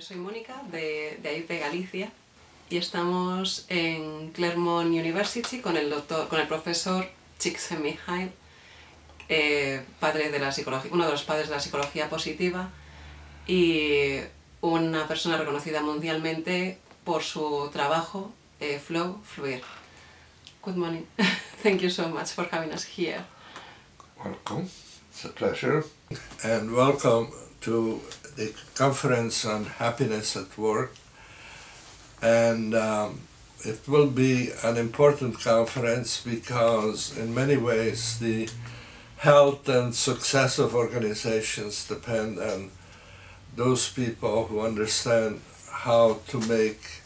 Soy Mónica de Aedipe Galicia y estamos en Claremont University con el profesor Csíkszentmihályi, padre de la psicología, uno de los padres de la psicología positiva y una persona reconocida mundialmente por su trabajo Fluir. Good morning. Thank you so much for having us here. Welcome. It's a pleasure. And welcome to the conference on happiness at work. And it will be an important conference because in many ways the health and success of organizations depend on those people who understand how to make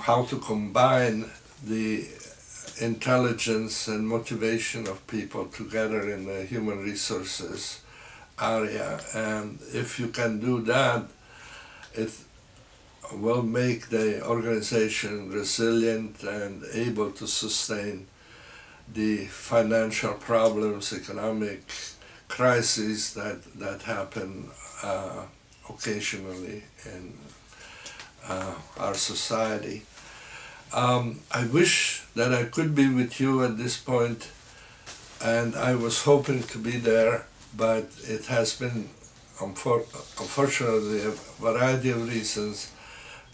how to combine the intelligence and motivation of people together in the human resources area. And if you can do that, it will make the organization resilient and able to sustain the financial problems, economic crises that happen occasionally in our society. I wish that I could be with you at this point, and I was hoping to be there, but it has been, unfortunately, a variety of reasons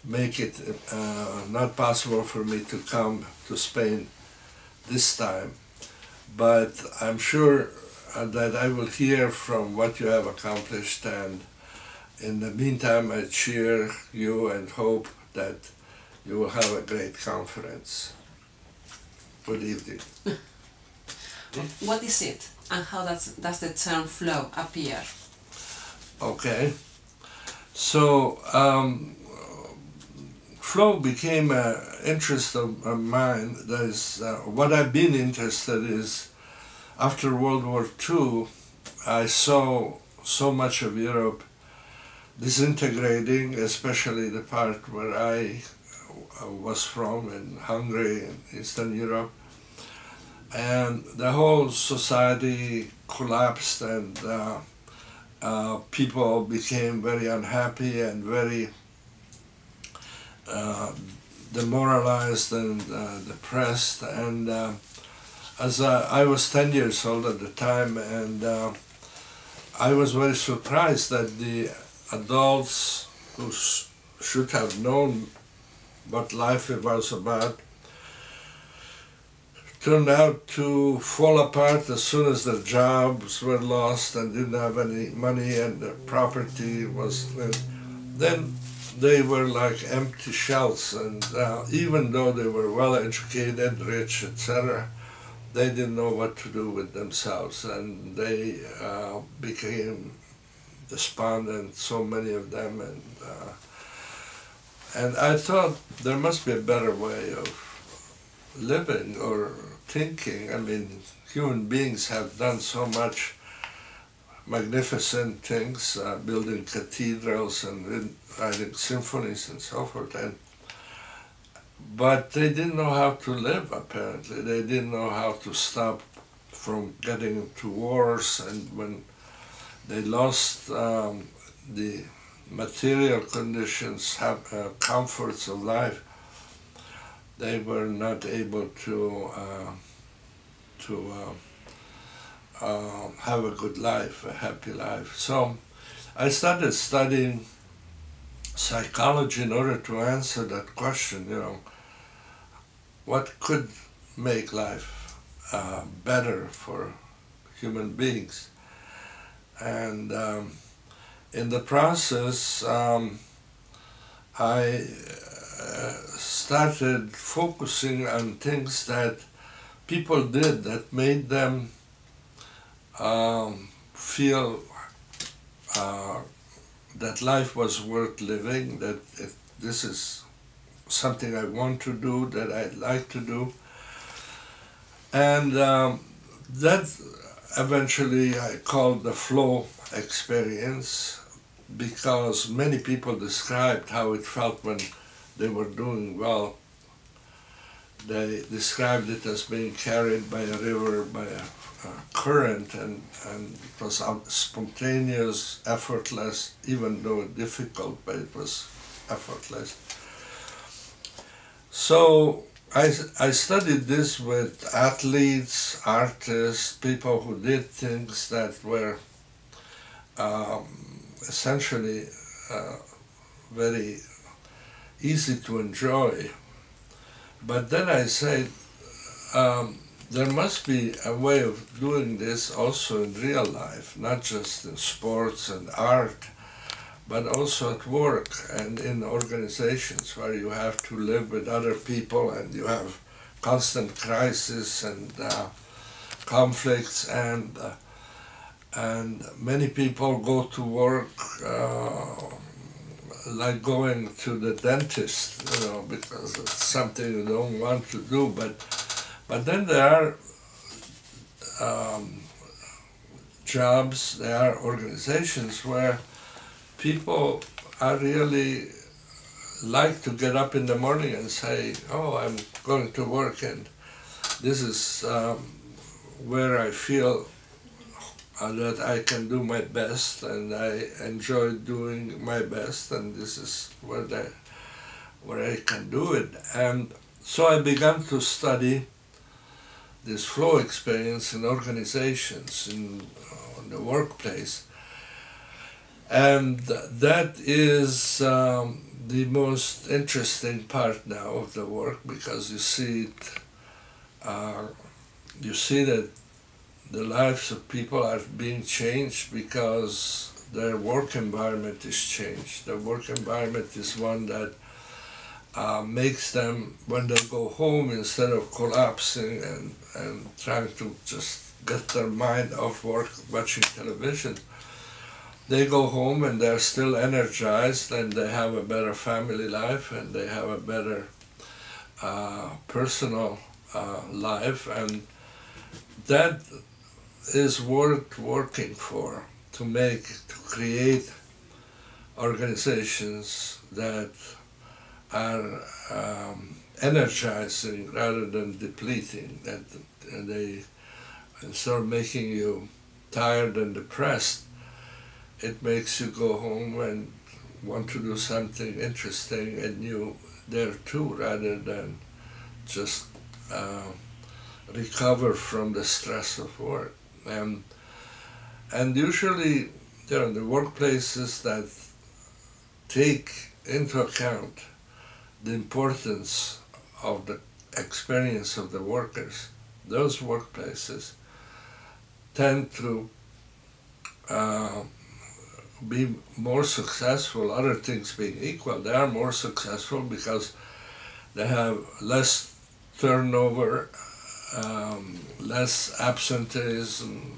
make it not possible for me to come to Spain this time. But I'm sure that I will hear from what you have accomplished, and in the meantime I cheer you and hope that you will have a great conference. Good evening. What is it, and how does the term flow appear? Okay, so flow became an interest of mine. That is, what I've been interested is, after World War II, I saw so much of Europe disintegrating, especially the part where I was from, in Hungary and Eastern Europe, and the whole society collapsed, and people became very unhappy and very demoralized and depressed. And as I was 10 years old at the time, and I was very surprised that the adults who should have known what life was about turned out to fall apart as soon as their jobs were lost and didn't have any money, and their property was, then they were like empty shells. And even though they were well educated, rich, etc., they didn't know what to do with themselves, and they became despondent, so many of them, and I thought there must be a better way of living or thinking. I mean, human beings have done so much magnificent things, building cathedrals and writing symphonies and so forth, but they didn't know how to live, apparently. They didn't know how to stop from getting into wars, and when they lost the material conditions, comforts of life, they were not able to have a good life, a happy life. So I started studying psychology in order to answer that question, what could make life better for human beings? And in the process, I started focusing on things that people did that made them feel that life was worth living, that this is something I want to do, that I like to do. And that eventually I called the flow experience, because many people described how it felt when they were doing well They described it as being carried by a river, by a current, and it was spontaneous, effortless, even though difficult, but it was effortless. So I studied this with athletes, artists, people who did things that were essentially very easy to enjoy. But then I said, there must be a way of doing this also in real life, not just in sports and art, but also at work and in organizations where you have to live with other people and you have constant crisis and conflicts, and many people go to work like going to the dentist, you know, because it's something you don't want to do, but then there are jobs, there are organizations where people are really like to get up in the morning and say, oh, I'm going to work, and this is where I feel that I can do my best, and I enjoy doing my best, and this is where I can do it. And so I began to study this flow experience in organizations, in the workplace. And that is the most interesting part now of the work, because you see it, you see that the lives of people are being changed because their work environment is changed. The work environment is one that makes them, when they go home, instead of collapsing and trying to just get their mind off work, watching television, they go home and they're still energized, and they have a better family life, and they have a better personal life, and that is worth working for, to create organizations that are energizing rather than depleting, that they, instead of making you tired and depressed, it makes you go home and want to do something interesting and new there too, rather than just recover from the stress of work. And usually there are the workplaces that take into account the importance of the experience of the workers. Those workplaces tend to be more successful, other things being equal. They are more successful because they have less turnover, less absenteeism.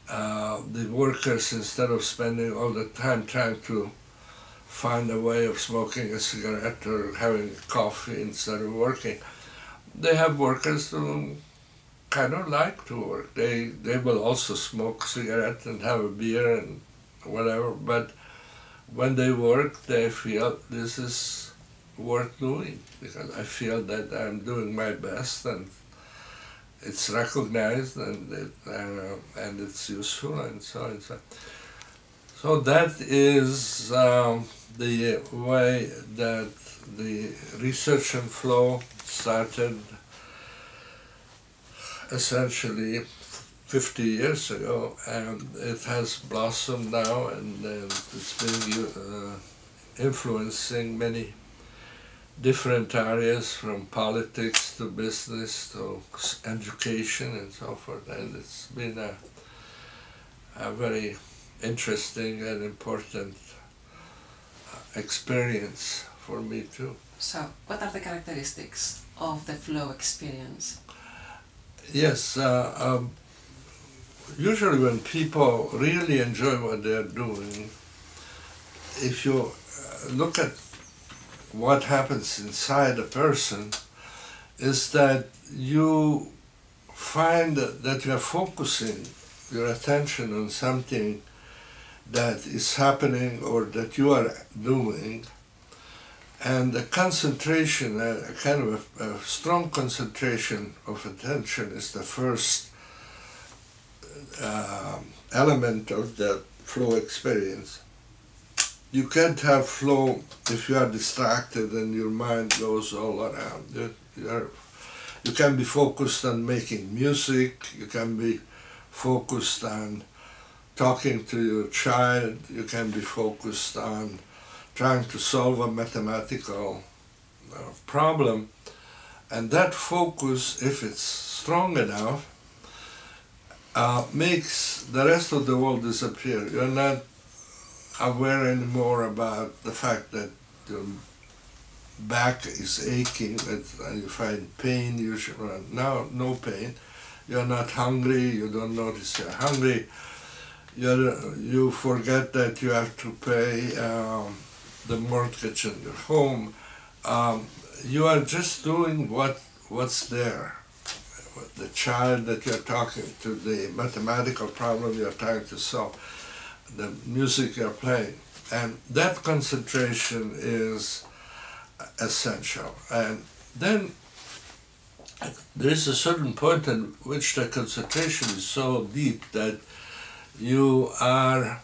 The workers, instead of spending all the time trying to find a way of smoking a cigarette or having coffee instead of working, they have workers who kind of like to work. They will also smoke a cigarette and have a beer and whatever, but when they work, they feel this is worth doing, because I feel that I'm doing my best, and it's recognized, and it's useful, and so on. So that is the way that the research and flow started essentially 50 years ago, and it has blossomed now, and it's been influencing many different areas, from politics to business to education and so forth, and it's been a very interesting and important experience for me too. So, what are the characteristics of the flow experience? Yes, usually when people really enjoy what they're doing, if you look at what happens inside a person, is that you find that you are focusing your attention on something that is happening or that you are doing, And the concentration, a kind of a strong concentration of attention is the first element of the flow experience. You can't have flow if you are distracted and your mind goes all around. You can be focused on making music, you can be focused on talking to your child, you can be focused on trying to solve a mathematical problem. And that focus, if it's strong enough, makes the rest of the world disappear. You're not aware anymore about the fact that your back is aching, that you find pain, usually now no pain. You're not hungry, you don't notice you're hungry. You forget that you have to pay the mortgage on your home. You are just doing what's there. The child that you're talking to, the mathematical problem you're trying to solve, the music you're playing. And that concentration is essential. And then there is a certain point at which the concentration is so deep that you are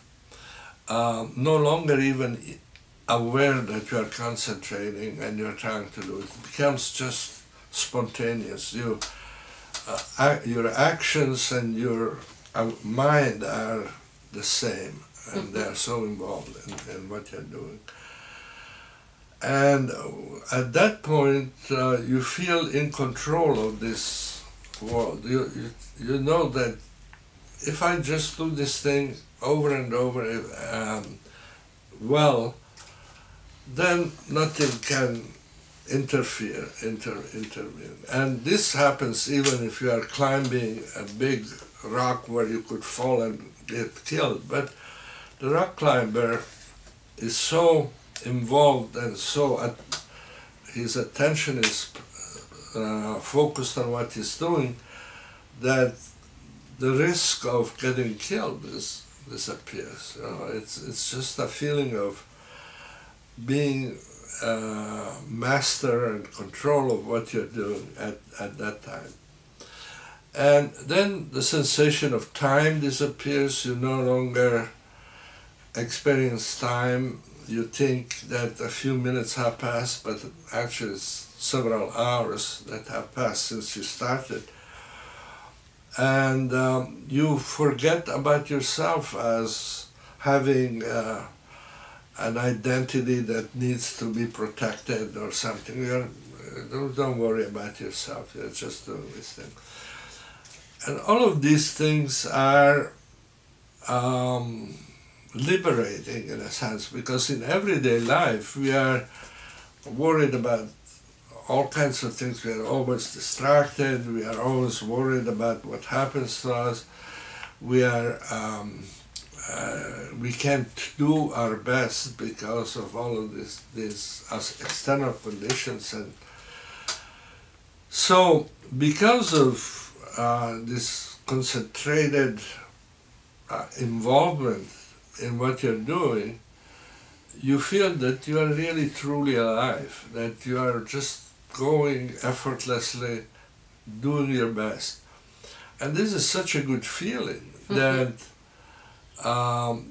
no longer even aware that you are concentrating and you're trying to do it. It becomes just spontaneous. Your actions and your mind are the same, and they're so involved in what you're doing. And at that point, you feel in control of this world. You know that if I just do this thing over and over well, then nothing can intervene. And this happens even if you are climbing a big rock where you could fall and get killed. But the rock climber is so involved and so his attention is focused on what he's doing that the risk of getting killed disappears. You know, it's just a feeling of being master and control of what you're doing at that time. And then the sensation of time disappears. You no longer experience time. You think that a few minutes have passed, but actually it's several hours that have passed since you started. And you forget about yourself as having an identity that needs to be protected or something. Don't worry about yourself, you're just doing this thing. And all of these things are liberating in a sense, because in everyday life we are worried about all kinds of things. We are always distracted, we are always worried about what happens to us. We can't do our best because of all of these external conditions. And so because of this concentrated involvement in what you're doing, you feel that you are really truly alive, that you are just going effortlessly, doing your best. And this is such a good feeling that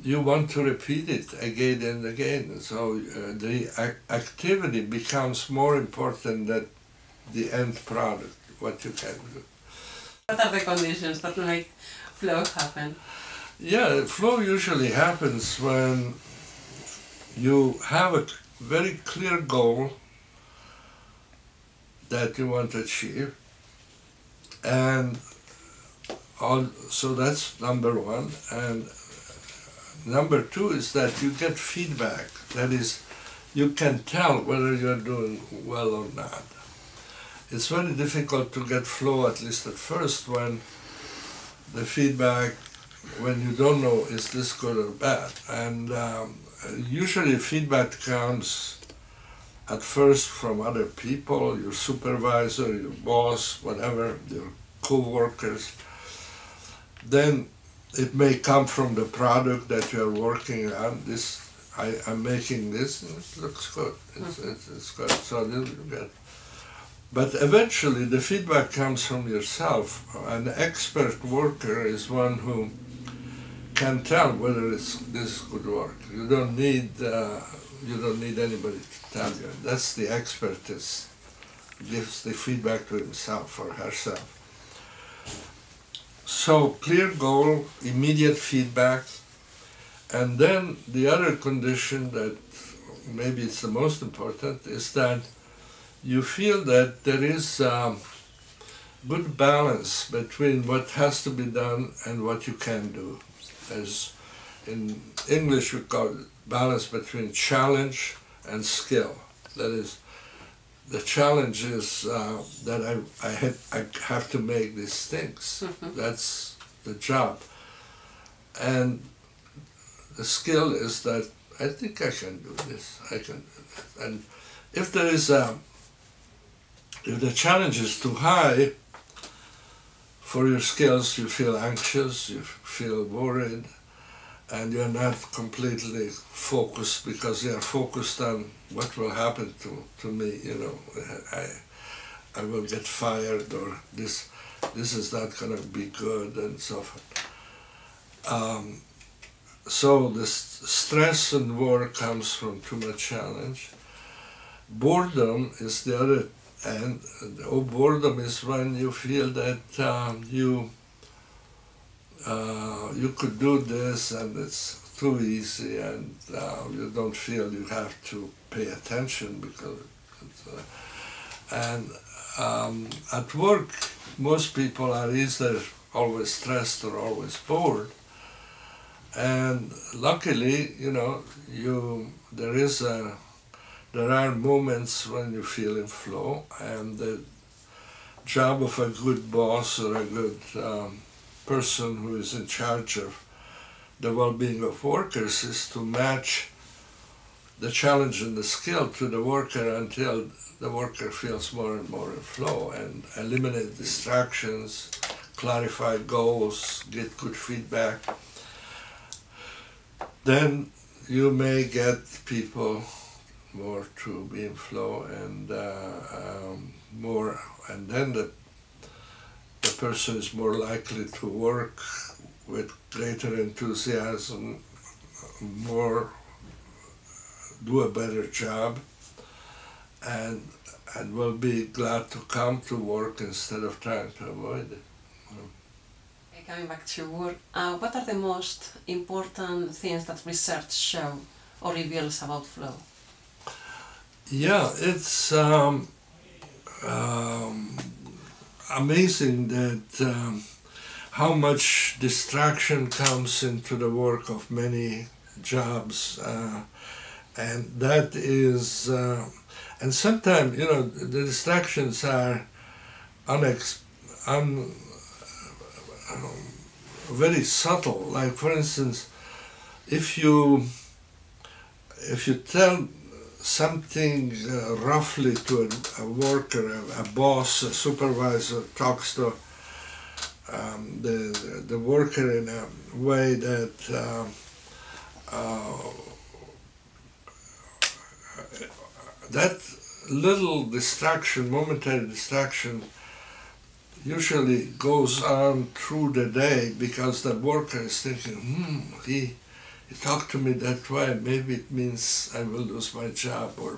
you want to repeat it again and again. So the activity becomes more important than the end product, what you can do. What are the conditions that make flow happen? Yeah, flow usually happens when you have a very clear goal that you want to achieve, and so that's number one. And number two is that you get feedback. That is, you can tell whether you're doing well or not. It's very difficult to get flow, at least at first, when the feedback, when you don't know is this good or bad. And usually feedback comes at first from other people, your supervisor, your boss, whatever, your co-workers. Then it may come from the product that you are working on. This I'm making this, and it looks good. It's good. So you get. But eventually, the feedback comes from yourself. An expert worker is one who can tell whether this is good work. You don't need anybody to tell you. That's the expertise. Gives the feedback to himself or herself. So clear goal, immediate feedback, and then the other condition that maybe it's the most important is that you feel that there is good balance between what has to be done and what you can do. As in English we call it balance between challenge and skill. That is, the challenge is that I have to make these things. That's the job. And the skill is that I think I can do this. I can do this. And if there is if the challenge is too high for your skills, you feel anxious, you feel worried, and you're not completely focused because you are focused on what will happen to me, you know. I will get fired, or this is not going to be good, and so forth. So the stress and work comes from too much challenge. Boredom is the other end. Boredom is when you feel that you could do this and it's too easy, and you don't feel you have to pay attention because and at work most people are either always stressed or always bored, and luckily, you know, there are moments when you feel in flow, and the job of a good boss or a good person who is in charge of the well-being of workers is to match the challenge and the skill to the worker until the worker feels more and more in flow, and eliminate distractions, clarify goals, get good feedback. Then you may get people more to be in flow, and and then the person is more likely to work with greater enthusiasm, do a better job, and will be glad to come to work instead of trying to avoid it. Coming back to work, what are the most important things that research show or reveals about flow? Yeah, it's amazing that how much distraction comes into the work of many jobs, and that is, and sometimes, you know, the distractions are very subtle. Like, for instance, if you tell something roughly to a worker, a boss, a supervisor talks to the worker in a way that that little distraction, momentary distraction, usually goes on through the day, because the worker is thinking, he talked to me that way, maybe it means I will lose my job, or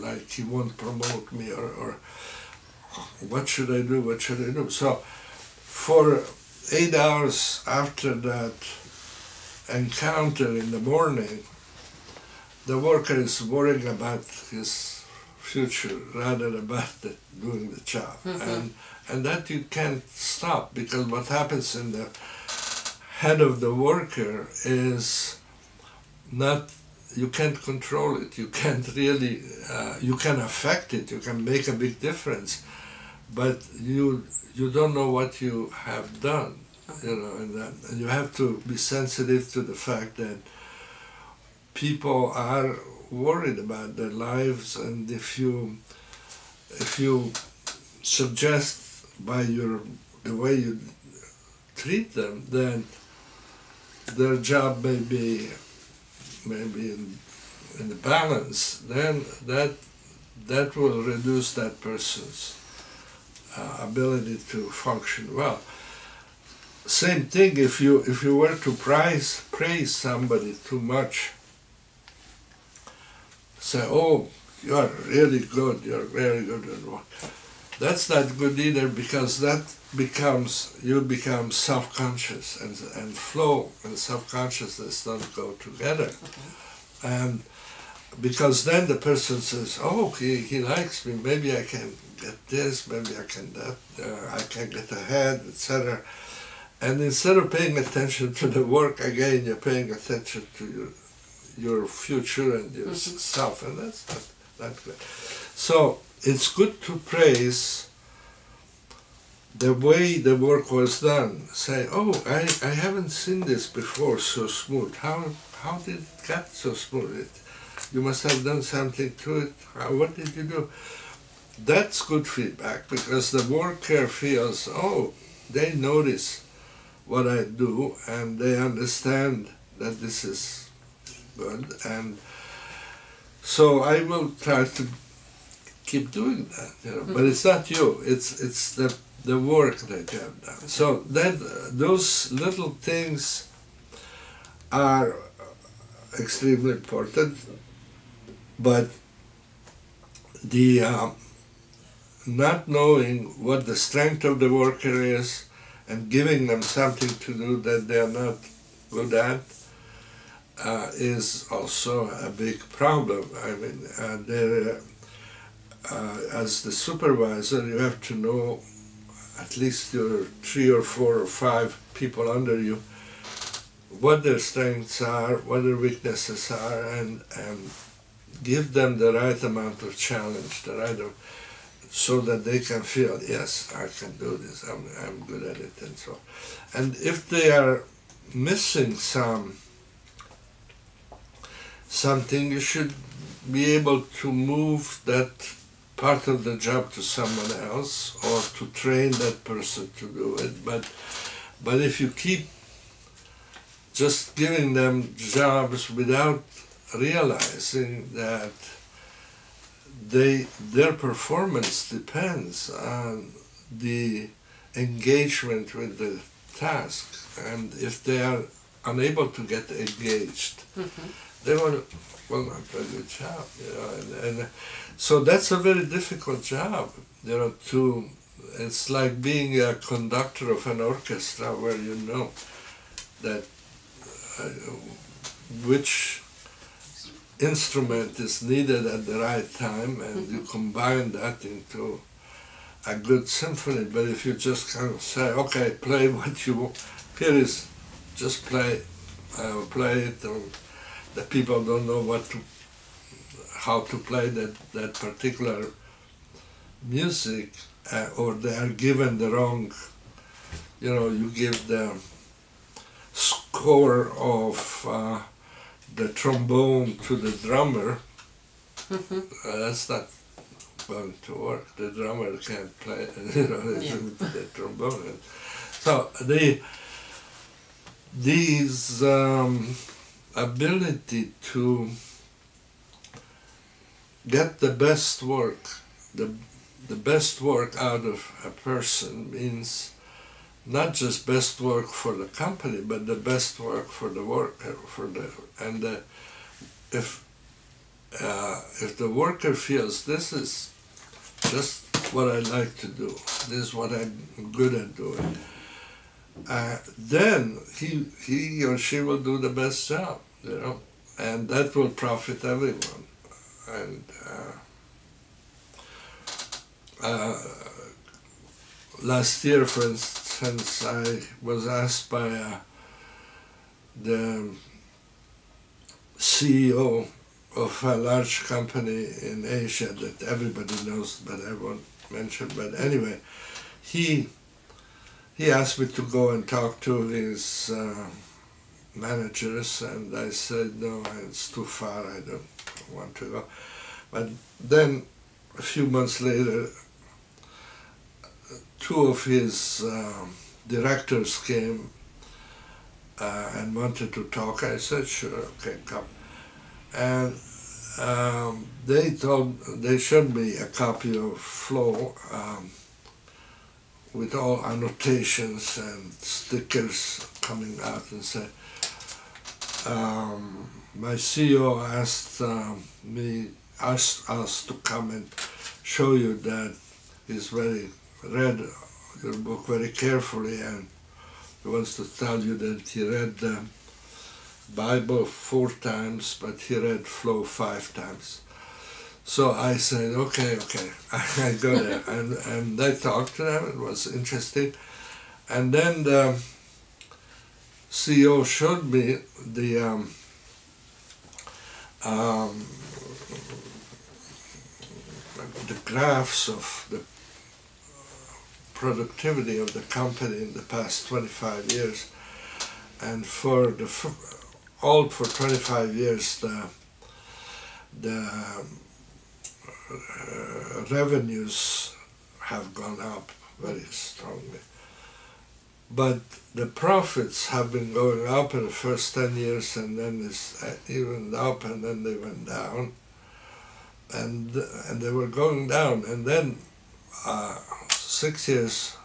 like he won't promote me, or what should I do, what should I do? So for 8 hours after that encounter in the morning, the worker is worrying about his future rather than about doing the job. And that you can't stop, because what happens in the head of the worker is not, you can't control it, you can't really, you can affect it, you can make a big difference, but you don't know what you have done, you know, and you have to be sensitive to the fact that people are worried about their lives, and if you suggest by the way you treat them, then their job may be in the balance, then that will reduce that person's ability to function well. Same thing if you were to praise somebody too much. Say, oh, you're really good, you're very good at work. That's not good either, because that you become self-conscious, and flow and self-consciousness don't go together. Okay. And because then the person says, oh, he likes me, maybe I can get this, maybe I can that, I can get ahead, etc. And instead of paying attention to the work, again, you're paying attention to your future and yourself, and that's not good. So it's good to praise the way the work was done. Say, oh, I haven't seen this before so smooth. How did it get so smooth? You must have done something to it. What did you do? That's good feedback, because the worker feels, oh, they notice what I do and they understand that this is good, and so I will try to keep doing that, you know. But it's not you, it's the work that you have done. So that those little things are extremely important, but the not knowing what the strength of the worker is and giving them something to do that they are not good at is also a big problem. I mean, as the supervisor, you have to know at least your 3 or 4 or 5 people under you, what their strengths are, what their weaknesses are, and give them the right amount of challenge, so that they can feel, yes, I can do this, I'm good at it, and so on. And if they are missing something, you should be able to move that part of the job to someone else, or to train that person to do it. But if you keep just giving them jobs without realizing that their performance depends on the engagement with the task, and if they are unable to get engaged, they will not do a good job, you know. And so that's a very difficult job, you know. It's like being a conductor of an orchestra, where you know that which instrument is needed at the right time, and you combine that into a good symphony. But if you just kind of say, okay, play what you, here is, just play it, and the people don't know how to play that particular music, or they are given the wrong, you know, you give the score of the trombone to the drummer, that's not going to work. The drummer can't play, you know, the trombone. So these ability to get the best work, the best work out of a person means not just best work for the company, but the best work for the worker, if the worker feels this is just what I like to do, this is what I'm good at doing, then he or she will do the best job, you know, and that will profit everyone. And last year, for instance, I was asked by the CEO of a large company in Asia that everybody knows, but I won't mention. But anyway, he asked me to go and talk to his managers, and I said, no, it's too far, I don't want to go. But then, a few months later, 2 of his directors came and wanted to talk. I said, sure, okay, come. And they showed me a copy of Flow with all annotations and stickers coming out, and said, my CEO asked us to come and show you that he's read your book very carefully, and he wants to tell you that he read the Bible 4 times, but he read Flow 5 times. So I said, okay, I go there. and I talked to them, it was interesting. And then the CEO showed me the graphs of the productivity of the company in the past 25 years. And for 25 years, the revenues have gone up very strongly. But the profits have been going up in the first 10 years, and then it's evened up, and then they went down. And they were going down. And then 6 years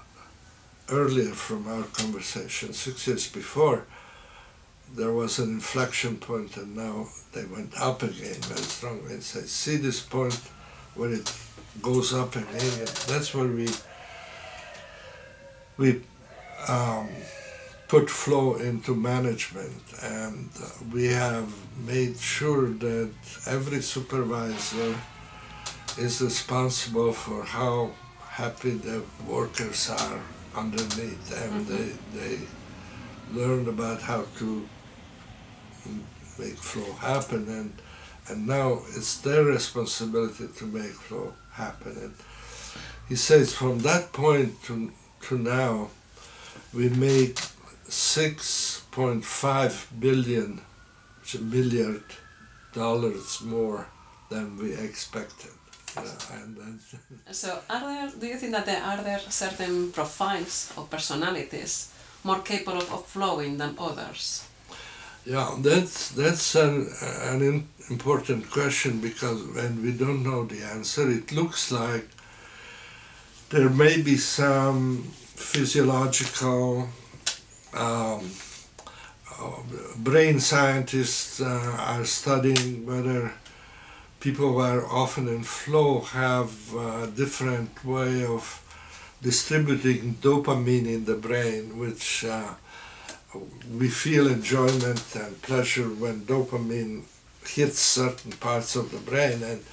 earlier from our conversation, 6 years before, there was an inflection point, and now they went up again very strongly. And say, see this point where it goes up again? That's where we put Flow into management, and we have made sure that every supervisor is responsible for how happy the workers are underneath, and they learn about how to make Flow happen, and now it's their responsibility to make Flow happen. And he says from that point to now, we make $6.5 billion, which is $1 million more than we expected. So do you think that are there certain profiles or personalities more capable of flowing than others? Yeah, that's an important question, because when we don't know the answer, it looks like there may be some physiological brain scientists are studying whether people who are often in flow have a different way of distributing dopamine in the brain, which we feel enjoyment and pleasure when dopamine hits certain parts of the brain. And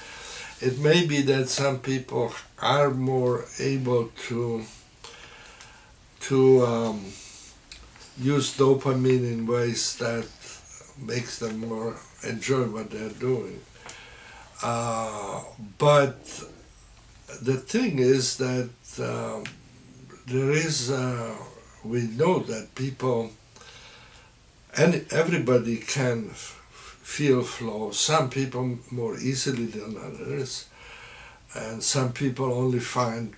it may be that some people are more able to use dopamine in ways that makes them more enjoy what they're doing. But the thing is that we know that people, and everybody can feel flow. Some people more easily than others, and some people only find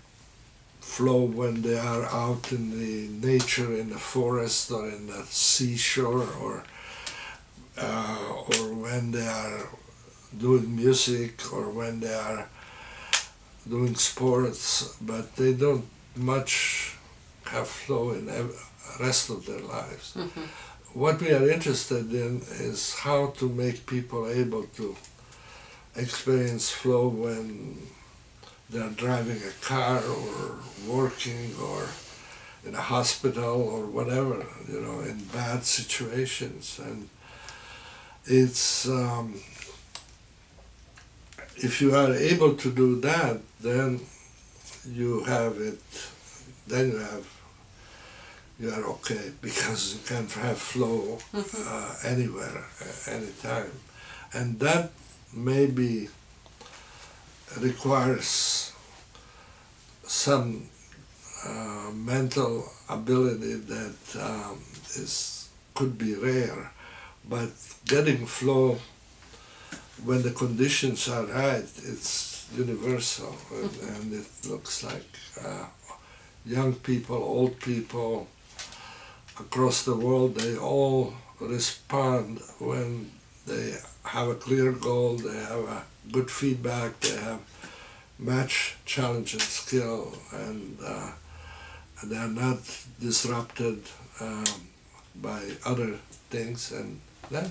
flow when they are out in the nature, in the forest or in the seashore, or when they are doing music, or when they are doing sports, but they don't much have flow in the rest of their lives. Mm-hmm. What we are interested in is how to make people able to experience flow when they're driving a car, or working, or in a hospital, or whatever, in bad situations. And it's if you are able to do that, then you have it. Then you are okay, because you can have flow anywhere, anytime, and that maybe requires some mental ability that could be rare, but getting flow when the conditions are right, it's universal, and it looks like young people, old people across the world, they all respond when they have a clear goal, they have a good feedback, they have match challenge and skill, and they are not disrupted by other things, and then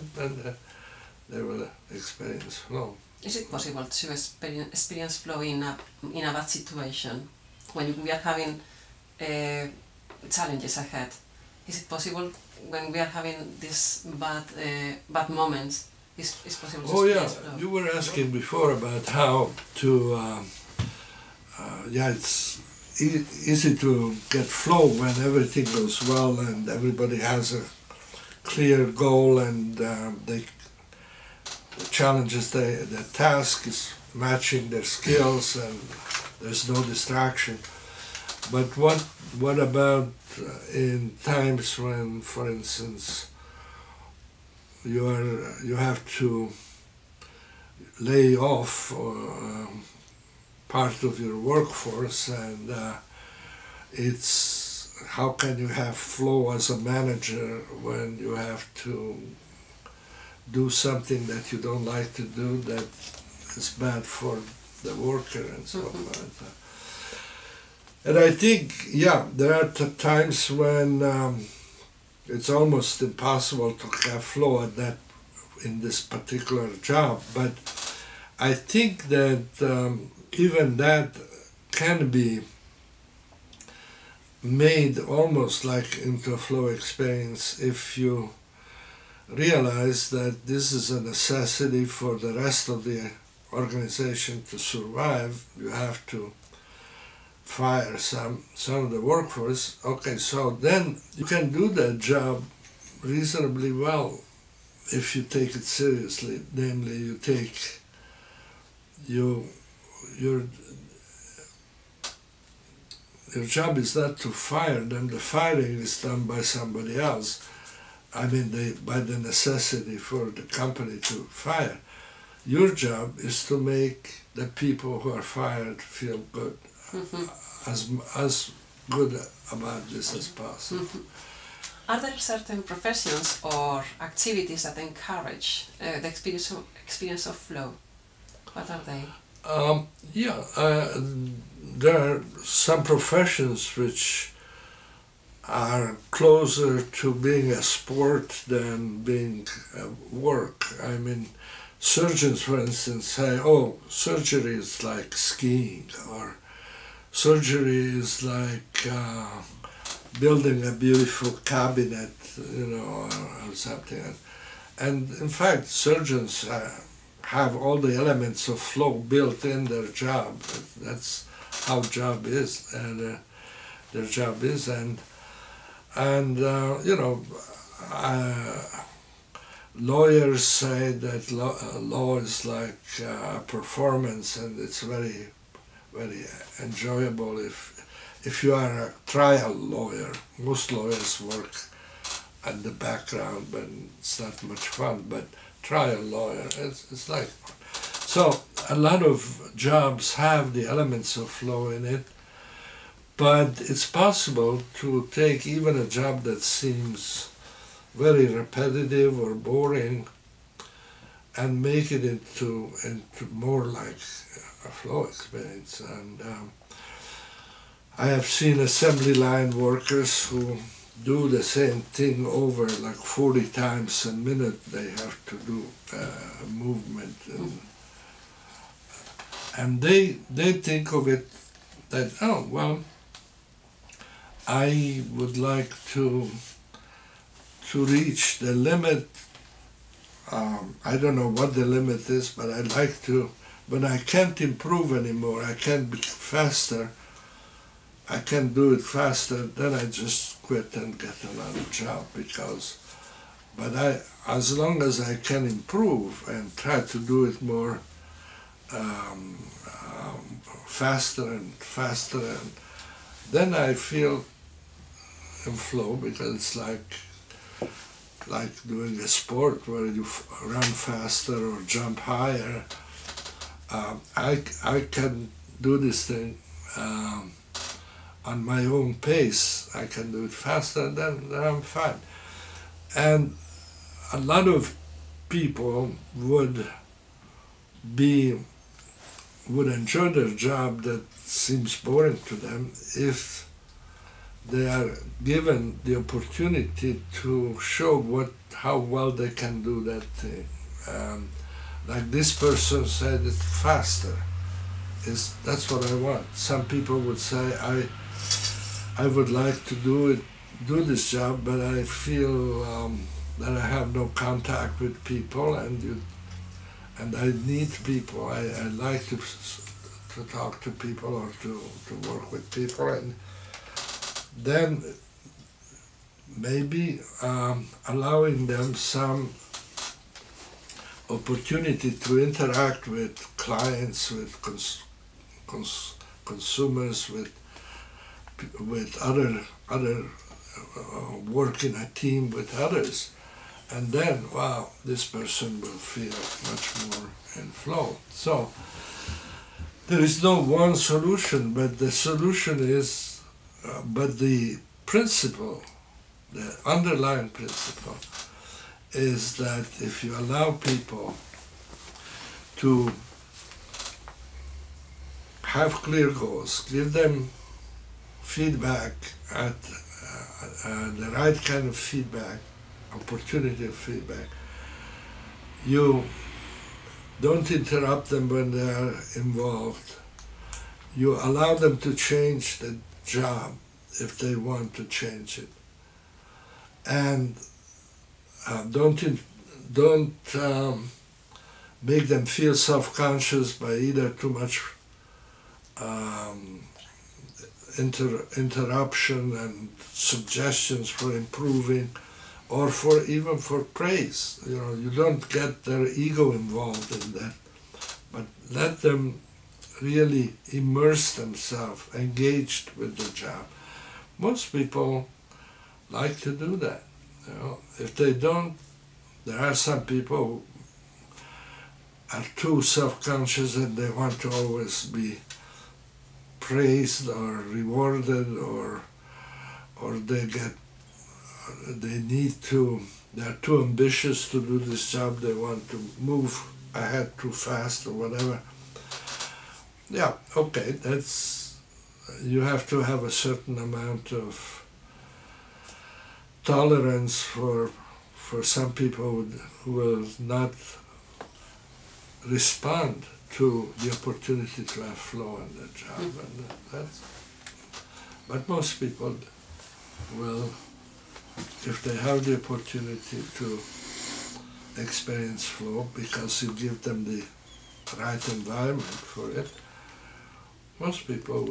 they will experience flow. Is it possible to experience flow in a bad situation when we are having challenges ahead? Is it possible when we are having these bad moments? Is possible to experience flow? You were asking before about how to. It's easy to get flow when everything goes well and everybody has a clear goal, and the challenges, the task is matching their skills and there's no distraction. But what about in times when, for instance, you have to lay off part of your workforce, and it's how can you have flow as a manager when you have to do something that you don't like to do, that is bad for the worker and so forth. And I think, there are times when it's almost impossible to have flow in this particular job, but I think that even that can be made almost like into a flow experience if you realize that this is a necessity for the rest of the organization to survive. You have to fire some of the workforce. Okay, so then you can do that job reasonably well if you take it seriously. Namely, you take your job is not to fire them. The firing is done by somebody else. I mean, by the necessity for the company to fire. Your job is to make the people who are fired feel good, as good about this as possible. Are there certain professions or activities that encourage the experience of flow? What are they? There are some professions which are closer to being a sport than being work. I mean, surgeons, for instance, say, oh, surgery is like skiing, or surgery is like building a beautiful cabinet, or something. And in fact, surgeons have all the elements of flow built in their job. That's how job is, and their job is, and lawyers say that law is like a performance, and it's very, very enjoyable if you are a trial lawyer. Most lawyers work at the background, but it's not much fun. But trial lawyer, it's like fun. So a lot of jobs have the elements of flow in it, but it's possible to take even a job that seems very repetitive or boring and make it into more like a flow experience. And I have seen assembly line workers who do the same thing over like 40 times a minute. They have to do a movement, and they think of it that, oh, well, I would like to reach the limit. I don't know what the limit is, but I'd like to, when I can't improve anymore, I can't be faster, I can't do it faster, then I just quit and get another job, but as long as I can improve and try to do it more faster and faster, and then I feel in flow, because it's like doing a sport where you run faster or jump higher. I can do this thing on my own pace. I can do it faster, then I'm fine. And a lot of people would enjoy their job that seems boring to them if they are given the opportunity to show how well they can do that thing. Like this person said, it's faster. That's what I want. Some people would say, I would like to do this job, but I feel that I have no contact with people, and I need people. I like to talk to people or to work with people, and then maybe allowing them some opportunity to interact with clients, with consumers, with other work in a team with others, and then, wow, this person will feel much more in flow. So there is no one solution, but the solution is, but the principle, the underlying principle, is that if you allow people to have clear goals, give them feedback at the right kind of feedback, opportunity of feedback. You don't interrupt them when they are involved. You allow them to change the job if they want to change it. And don't make them feel self-conscious by either too much interruption and suggestions for improving, or even for praise. You know, you don't get their ego involved in that, but let them really immerse themselves, engaged with the job. Most people like to do that. You know, if they don't, there are some people who are too self-conscious and they want to always be praised or rewarded, or they're too ambitious to do this job, they want to move ahead too fast or whatever. Yeah, okay, you have to have a certain amount of tolerance for some people who will not respond to the opportunity to have flow in their job. And but most people will, if they have the opportunity to experience flow because you give them the right environment for it, most people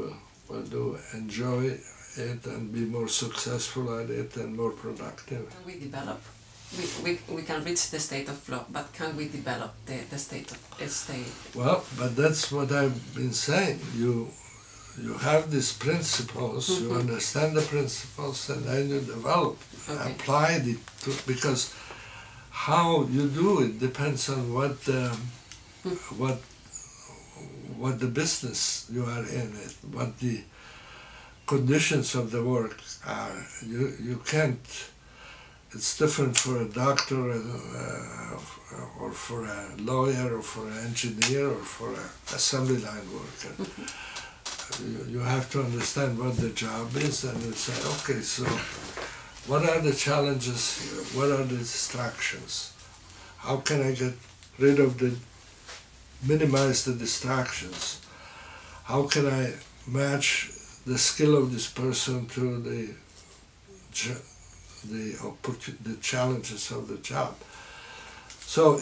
will enjoy it and be more successful at it and more productive. Can we develop? We can reach the state of flow, but can we develop the state of state? Well, but that's what I've been saying. You have these principles, you understand the principles, and then you develop, apply it because how you do it depends on what the business you are in, what the conditions of the work are. You can't. It's different for a doctor or for a lawyer or for an engineer or for an assembly line worker. You have to understand what the job is, and you say, okay, so what are the challenges here? What are the distractions? How can I get rid of minimize the distractions? How can I match the skill of this person to the challenges of the job? So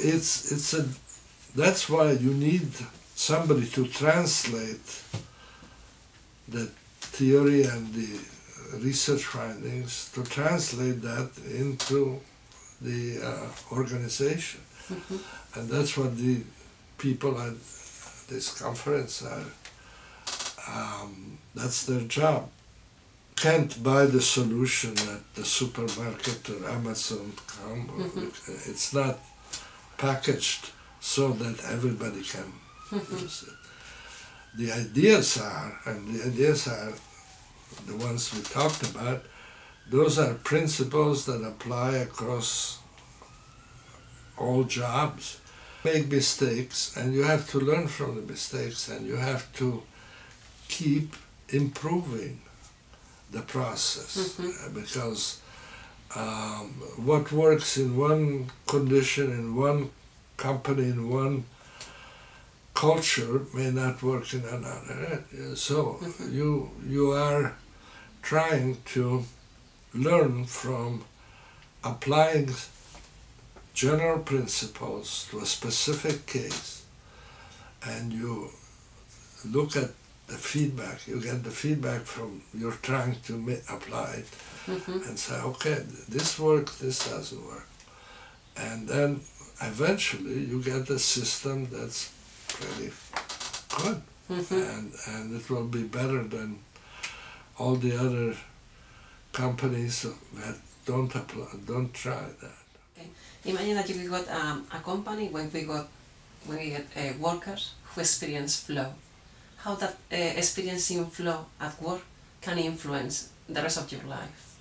that's why you need somebody to translate the theory and the research findings, to translate that into the organization. And that's what the people at this conference are, that's their job. Can't buy the solution at the supermarket or Amazon. It's not packaged so that everybody can use it. The ideas are the ones we talked about. Those are principles that apply across all jobs. Make mistakes, and you have to learn from the mistakes, and you have to keep improving the process, because what works in one condition, in one company, in one culture may not work in another. So you are trying to learn from applying general principles to a specific case, and you look at the feedback, you get the feedback from you're trying to apply it, and say, okay, this works, this doesn't work. And then eventually you get a system that's pretty good, and it will be better than all the other companies that don't try that. Okay. Imagine that we got a company when we get workers who experience flow. How that experiencing flow at work can influence the rest of your life?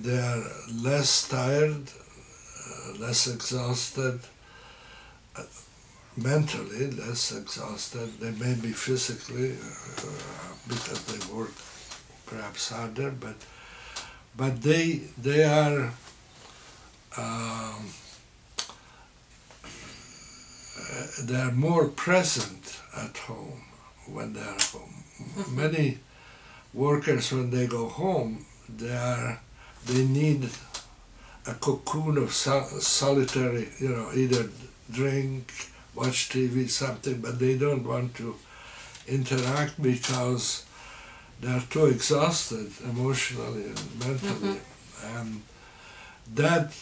They are less tired, less exhausted, mentally less exhausted. They may be physically because they work perhaps harder, but they are more present at home when they are home. Many workers, when they go home, they need a cocoon of solitary, either drink, watch TV, something, but they don't want to interact because they're too exhausted emotionally and mentally. And that,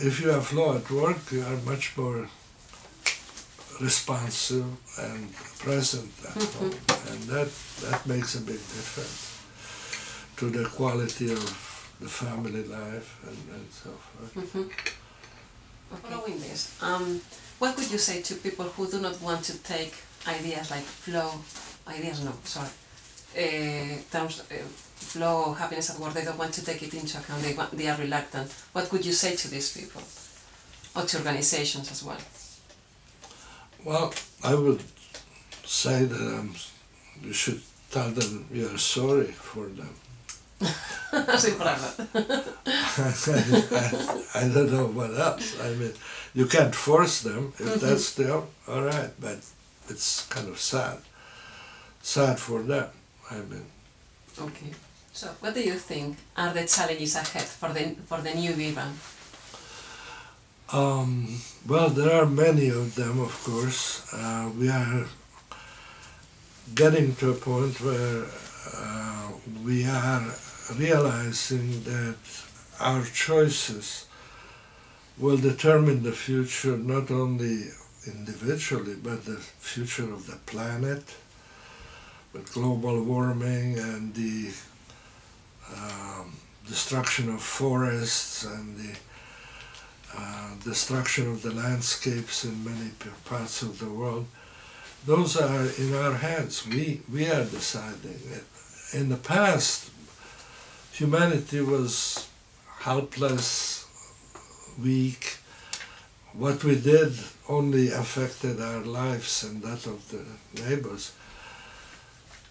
if you have flow at work, you are much more responsive and present at home, and that makes a big difference to the quality of the family life and so forth. Okay. Following this, what would you say to people who do not want to take ideas like flow, flow, happiness at work, they don't want to take it into account, they are reluctant. What would you say to these people, or to organizations as well? Well, I would say that you should tell them you are sorry for them. I don't know what else. I mean, you can't force them. If that's their, all right, but it's kind of sad. Sad for them, I mean. Okay. So, what do you think are the challenges ahead for the new era? Well, there are many of them, of course. We are getting to a point where we are realizing that our choices will determine the future, not only individually, but the future of the planet, with global warming and the destruction of forests and the destruction of the landscapes in many parts of the world. Those are in our hands. We are deciding it. In the past, humanity was helpless, weak. What we did only affected our lives and that of the neighbors.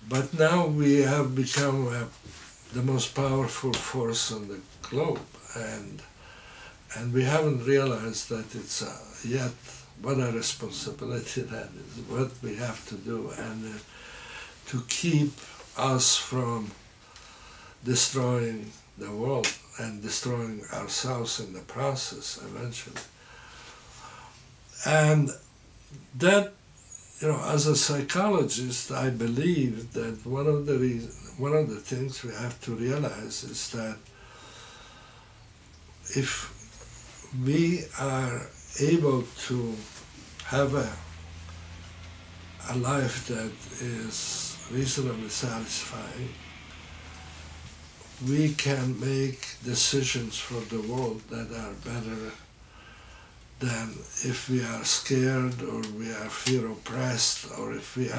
But now we have become the most powerful force on the globe, and we haven't realized that it's yet what a responsibility that is, what we have to do, and to keep us from destroying the world and destroying ourselves in the process eventually. And that, as a psychologist, I believe that one of the things we have to realize is that if we are able to have a life that is reasonably satisfying, we can make decisions for the world that are better than if we are scared, or we feel oppressed, or if we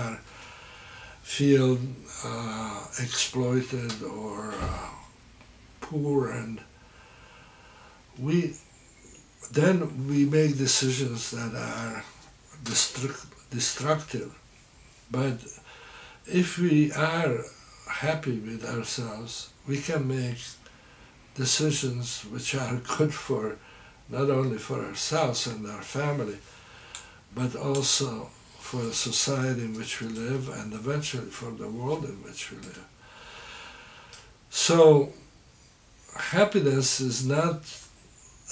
feel exploited or poor and then we make decisions that are destructive. But if we are happy with ourselves, we can make decisions which are good for not only for ourselves and our family, but also for the society in which we live and eventually for the world in which we live. So happiness is not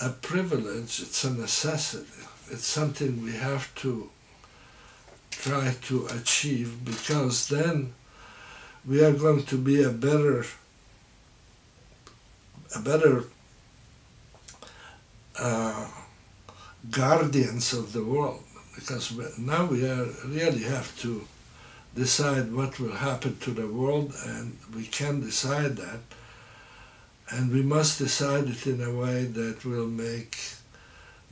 a privilege, it's a necessity. It's something we have to try to achieve, because then we are going to be a better guardians of the world, because now we really have to decide what will happen to the world, and we can decide that, and we must decide it in a way that will make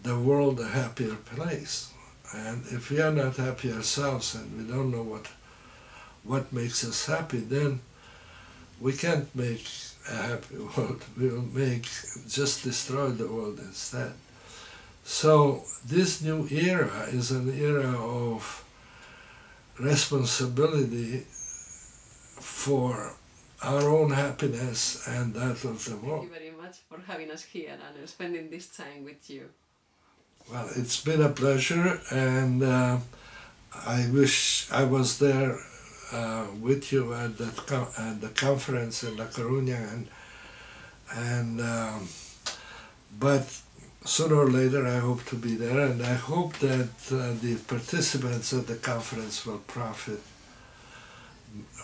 the world a happier place. And if we are not happy ourselves and we don't know what makes us happy, then we can't make a happy world. We will just destroy the world instead. So this new era is an era of responsibility for our own happiness and that of the world. Thank you very much for having us here and spending this time with you. Well, it's been a pleasure, and I wish I was there with you at the conference in La Coruña, but sooner or later I hope to be there, and I hope that the participants at the conference will profit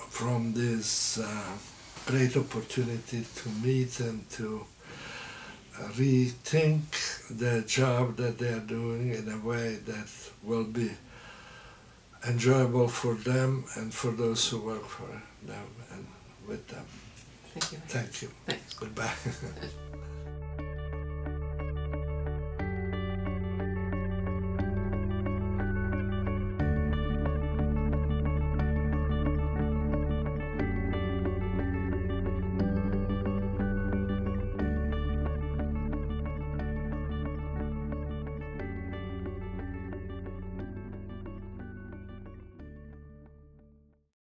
from this great opportunity to meet and to rethink the job that they are doing in a way that will be enjoyable for them and for those who work for them and with them. Thank you. Thank you. Thanks. Goodbye.